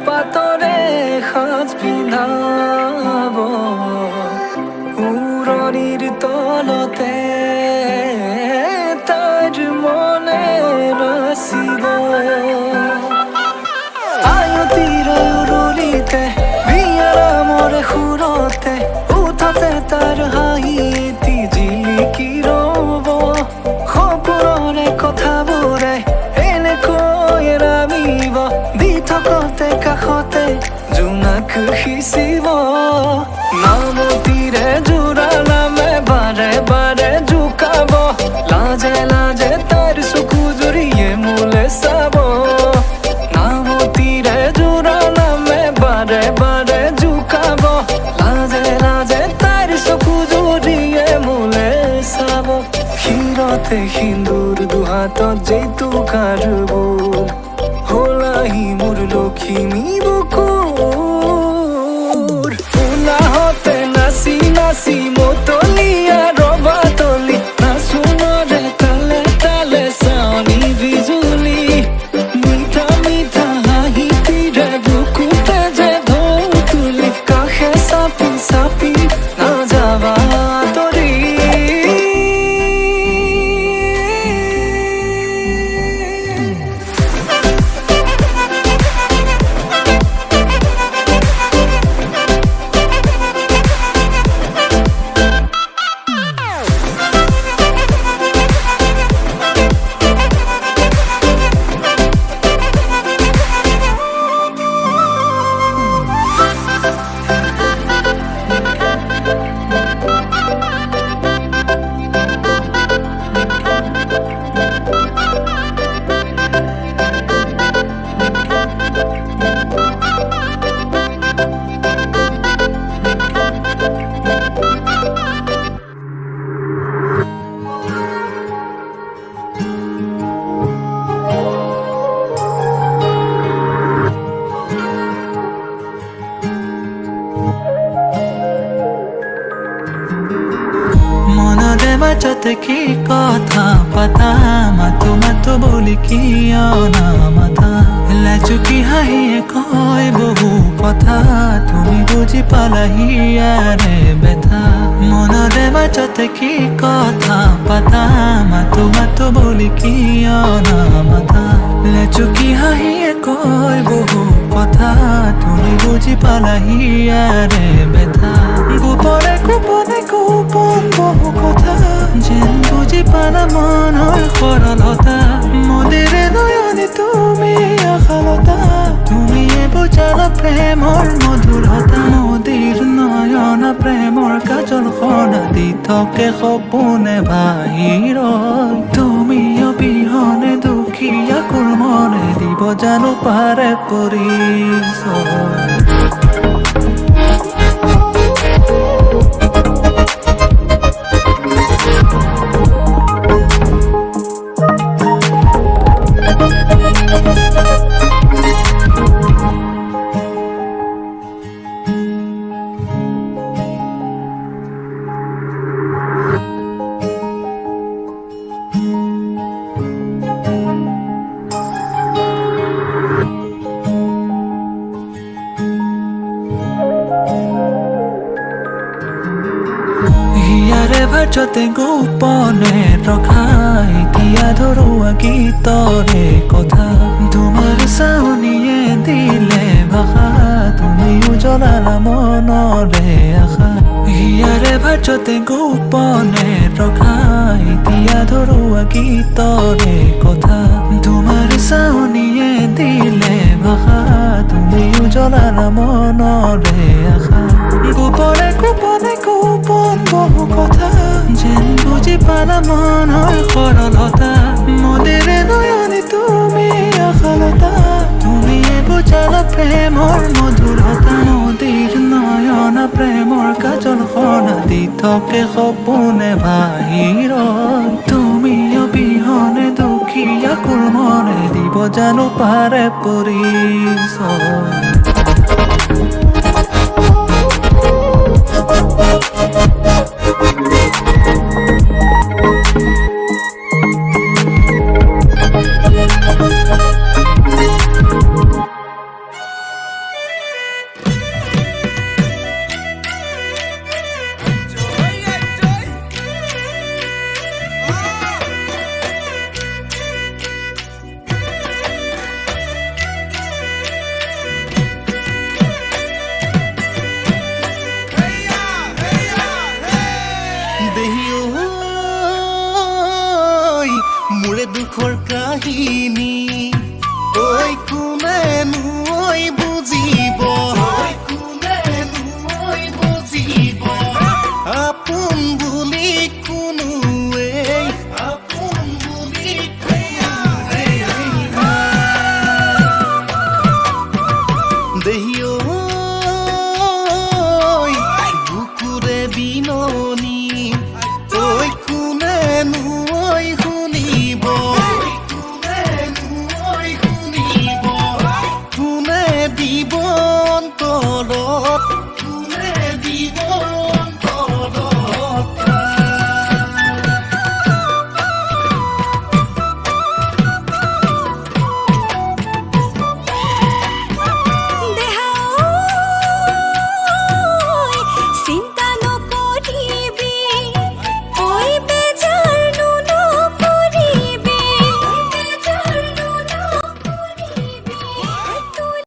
পাতৰে সাজ পিন্ধাব উৰণিৰ তলতে তাইৰ মনে নাচিব আয়তিৰ উৰুলিতে বিয়াৰামৰ সুৰতে উঠাতে তাৰ হাঁহিটি জিলিকি ৰ'ব সপোনৰে কথাবোৰে এনেকৈ নামিব দি থকতে কাষতে জোনাক সিঁচিব নামতিৰে জোৰা নামে বাৰে বাৰে জোকাব লাজে লাজে তাৰ চকু জুৰিয়ে মোলে চাব নামতিৰে জোৰা নামে বাৰে বাৰে জোকাব লাজে লাজে তাৰ চকু জুৰিয়ে মোলে চাব ক্ষীৰতে সিন্দুৰ দুহাতত জেতুকাৰ বোল হলাহি মোৰ লখিমী বুকুৰ উলাহতে নাচি নাচি মতলীয়া ৰবাতলি নাচোনৰে তালে তালে চাৱনি বিজুলি মিঠা মিঠা হাঁহিটিৰে বুকুতে যে ঢৌ তুলি কাষে চাপি চাপি নাযাবা আঁতৰি বাজতে কি কথা পাতা মাতো মাতো বলি কি অনামাত হাঁহিয়ে কয় বহু কথা তুমি বুজি পালাহি ইয়াৰে বেথা মনৰে মাজতে কি কথা পাতা মাতো মাতো বুলি কিয় নামাতা লেচুকি হাঁহিয়ে কয় বহু কথা তুমি বুজি পালাহি ইয়াৰে বেথা গোপনে গোপনে গোপন বহু কথা যেন বুজি পালা মনৰ সৰলতা মদিৰে নয়নে তুমি আশালতা তুমিয়ে বুজালা প্ৰেমৰ মধুৰতা মোদীৰ নয়ন প্ৰেমৰ কাজল খনা দি থাকে সপোনে বাহিৰত তুমি অবিহনে দুখীয়া কুল মনে দিব জানো পাৰে পৰিচয় হিয়াৰে ভাজতে গোপনে ৰখা এতিয়া ধৰুৱা গীতৰে কথা তোমাৰ চাউনিয়ে দিলে ভাষা তুমি উজলালা মনৰে আশা হিয়াৰে ভাজতে গোপনে ৰখা এতিয়া ধৰুৱা গীতৰে কথা তোমাৰ চাউনিয়ে দিলে ভাষা তুমি উজলালা মনৰে আশা গোপনে গোপনে গোপন বহু কথা যেন বুজি পালা মনৰ সৰলতা মদিৰে নয়নে তুমি আশালতা তুমিয়ে বুজালা প্ৰেমৰ মধুৰতা নদীৰ নয়ন প্ৰেমৰ কাজল খনা দি থাকে সপোনে বাহিৰত তুমি অবিহনে দুখীয়া কুল মনে দিব জানো পাৰে পৰিচয় মোৰে দুখৰ কাহিনী ঐ কোনেনো ঐ